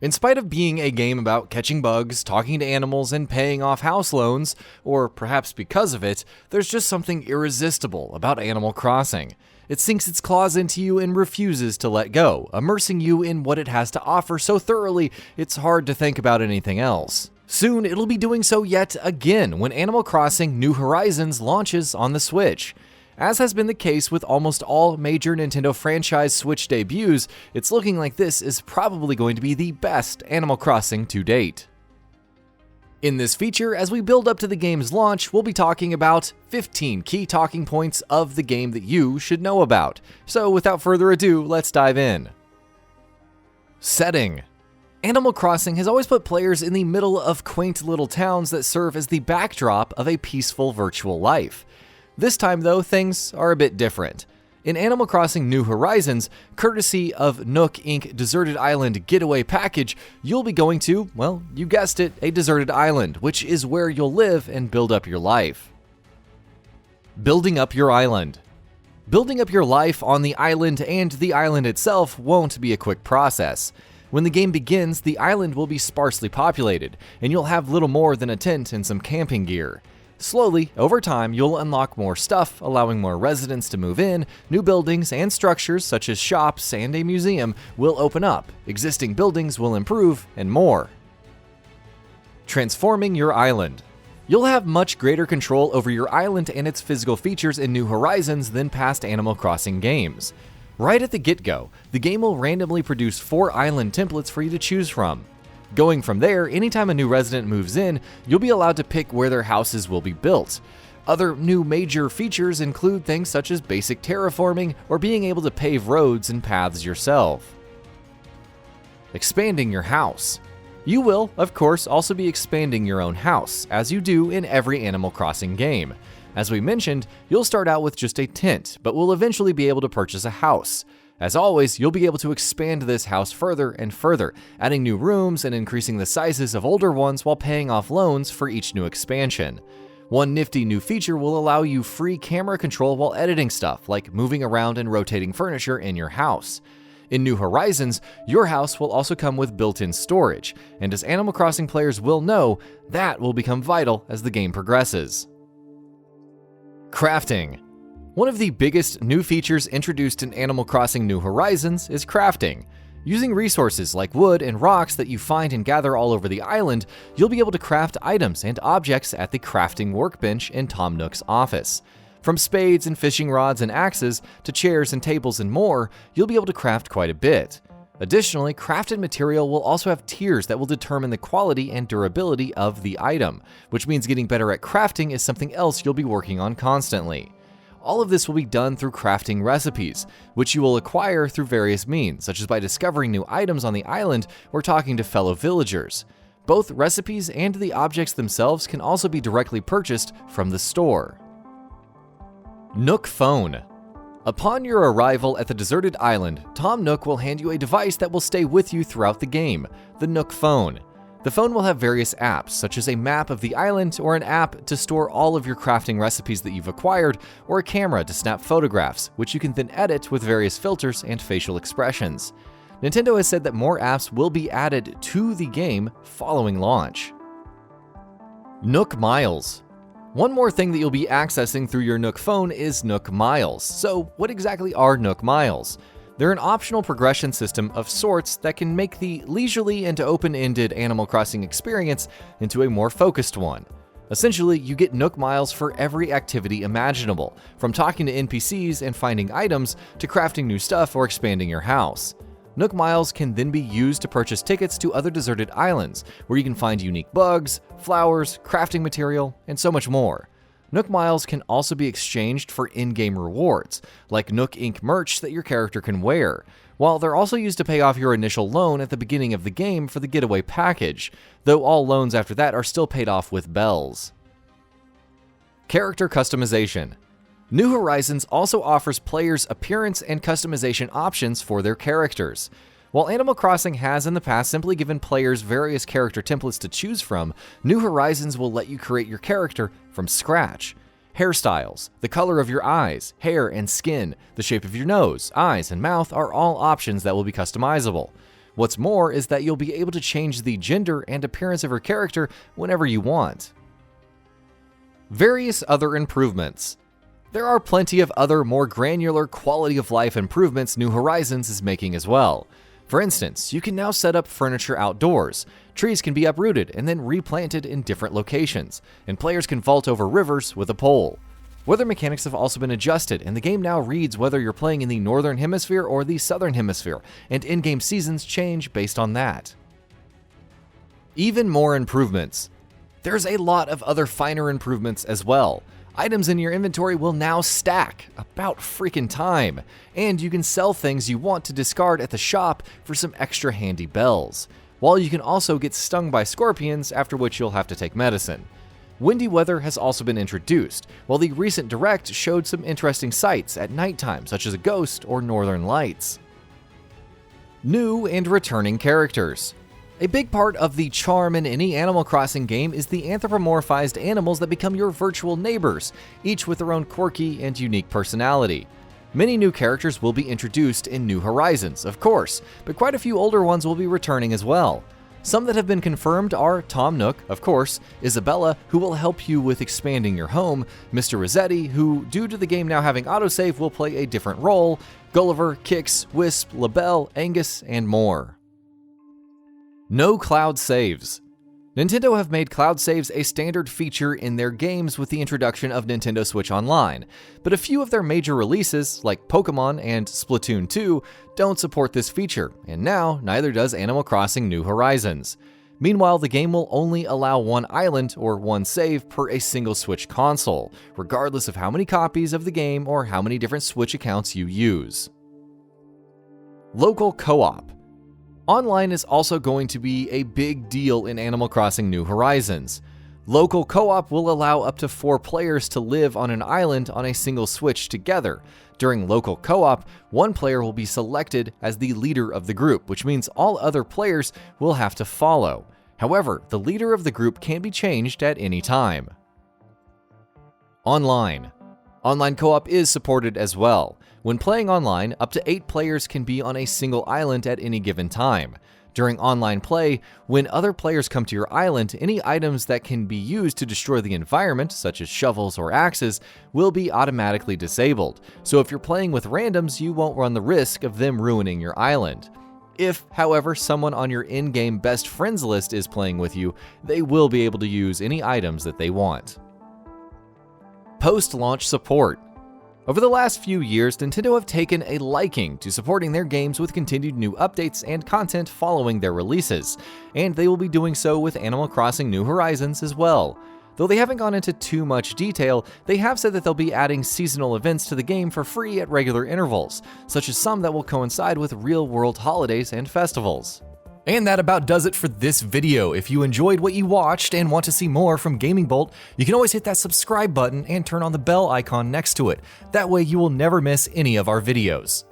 In spite of being a game about catching bugs, talking to animals, and paying off house loans, or perhaps because of it, there's just something irresistible about Animal Crossing. It sinks its claws into you and refuses to let go, immersing you in what it has to offer so thoroughly it's hard to think about anything else. Soon, it'll be doing so yet again when Animal Crossing New Horizons launches on the Switch. As has been the case with almost all major Nintendo franchise Switch debuts, it's looking like this is probably going to be the best Animal Crossing to date. In this feature, as we build up to the game's launch, we'll be talking about 15 key talking points of the game that you should know about. So without further ado, let's dive in. Setting. Animal Crossing has always put players in the middle of quaint little towns that serve as the backdrop of a peaceful virtual life. This time though, things are a bit different. In Animal Crossing New Horizons, courtesy of Nook Inc. Deserted Island Getaway Package, you'll be going to, well, you guessed it, a deserted island, which is where you'll live and build up your life. Building up your island. Building up your life on the island and the island itself won't be a quick process. When the game begins, the island will be sparsely populated, and you'll have little more than a tent and some camping gear. Slowly, over time, you'll unlock more stuff, allowing more residents to move in, new buildings and structures such as shops and a museum will open up, existing buildings will improve, and more. Transforming your island. You'll have much greater control over your island and its physical features in New Horizons than past Animal Crossing games. Right at the get-go, the game will randomly produce 4 island templates for you to choose from. Going from there, anytime a new resident moves in, you'll be allowed to pick where their houses will be built. Other new major features include things such as basic terraforming or being able to pave roads and paths yourself. Expanding your house. You will, of course, also be expanding your own house, as you do in every Animal Crossing game. As we mentioned, you'll start out with just a tent, but will eventually be able to purchase a house. As always, you'll be able to expand this house further and further, adding new rooms and increasing the sizes of older ones while paying off loans for each new expansion. One nifty new feature will allow you free camera control while editing stuff, like moving around and rotating furniture in your house. In New Horizons, your house will also come with built-in storage, and as Animal Crossing players will know, that will become vital as the game progresses. Crafting. One of the biggest new features introduced in Animal Crossing New Horizons is crafting. Using resources like wood and rocks that you find and gather all over the island, you'll be able to craft items and objects at the crafting workbench in Tom Nook's office. From spades and fishing rods and axes to chairs and tables and more, you'll be able to craft quite a bit. Additionally, crafted material will also have tiers that will determine the quality and durability of the item, which means getting better at crafting is something else you'll be working on constantly. All of this will be done through crafting recipes, which you will acquire through various means, such as by discovering new items on the island or talking to fellow villagers. Both recipes and the objects themselves can also be directly purchased from the store. Nook Phone. Upon your arrival at the deserted island, Tom Nook will hand you a device that will stay with you throughout the game, the Nook Phone. The phone will have various apps, such as a map of the island or an app to store all of your crafting recipes that you've acquired, or a camera to snap photographs, which you can then edit with various filters and facial expressions. Nintendo has said that more apps will be added to the game following launch. Nook Miles. One more thing that you'll be accessing through your Nook Phone is Nook Miles. So what exactly are Nook Miles? They're an optional progression system of sorts that can make the leisurely and open-ended Animal Crossing experience into a more focused one. Essentially, you get Nook Miles for every activity imaginable, from talking to NPCs and finding items to crafting new stuff or expanding your house. Nook Miles can then be used to purchase tickets to other deserted islands, where you can find unique bugs, flowers, crafting material, and so much more. Nook Miles can also be exchanged for in-game rewards, like Nook Inc. merch that your character can wear, while they're also used to pay off your initial loan at the beginning of the game for the Getaway Package, though all loans after that are still paid off with bells. Character customization. New Horizons also offers players appearance and customization options for their characters. While Animal Crossing has in the past simply given players various character templates to choose from, New Horizons will let you create your character from scratch. Hairstyles, the color of your eyes, hair and skin, the shape of your nose, eyes, and mouth are all options that will be customizable. What's more is that you'll be able to change the gender and appearance of your character whenever you want. Various other improvements. There are plenty of other more granular quality of life improvements New Horizons is making as well. For instance, you can now set up furniture outdoors, trees can be uprooted and then replanted in different locations, and players can vault over rivers with a pole. Weather mechanics have also been adjusted, and the game now reads whether you're playing in the Northern Hemisphere or the Southern Hemisphere, and in-game seasons change based on that. Even more improvements. There's a lot of other finer improvements as well. Items in your inventory will now stack, about freaking time, and you can sell things you want to discard at the shop for some extra handy bells, while you can also get stung by scorpions, after which you'll have to take medicine. Windy weather has also been introduced, while the recent Direct showed some interesting sights at nighttime, such as a ghost or northern lights. New and returning characters. A big part of the charm in any Animal Crossing game is the anthropomorphized animals that become your virtual neighbors, each with their own quirky and unique personality. Many new characters will be introduced in New Horizons, of course, but quite a few older ones will be returning as well. Some that have been confirmed are Tom Nook, of course, Isabella, who will help you with expanding your home, Mr. Rossetti, who, due to the game now having autosave, will play a different role, Gulliver, Kix, Wisp, LaBelle, Angus, and more. No cloud saves. Nintendo have made cloud saves a standard feature in their games with the introduction of Nintendo Switch Online, but a few of their major releases, like Pokémon and Splatoon 2, don't support this feature, and now neither does Animal Crossing New Horizons. Meanwhile, the game will only allow one island or one save per a single Switch console, regardless of how many copies of the game or how many different Switch accounts you use. Local co-op. Online is also going to be a big deal in Animal Crossing New Horizons. Local co-op will allow up to 4 players to live on an island on a single Switch together. During local co-op, one player will be selected as the leader of the group, which means all other players will have to follow. However, the leader of the group can be changed at any time. Online. Online co-op is supported as well. When playing online, up to 8 players can be on a single island at any given time. During online play, when other players come to your island, any items that can be used to destroy the environment, such as shovels or axes, will be automatically disabled. So if you're playing with randoms, you won't run the risk of them ruining your island. If, however, someone on your in-game best friends list is playing with you, they will be able to use any items that they want. Post-launch support. Over the last few years, Nintendo have taken a liking to supporting their games with continued new updates and content following their releases, and they will be doing so with Animal Crossing New Horizons as well. Though they haven't gone into too much detail, they have said that they'll be adding seasonal events to the game for free at regular intervals, such as some that will coincide with real-world holidays and festivals. And that about does it for this video. If you enjoyed what you watched and want to see more from Gaming Bolt, you can always hit that subscribe button and turn on the bell icon next to it. That way you will never miss any of our videos.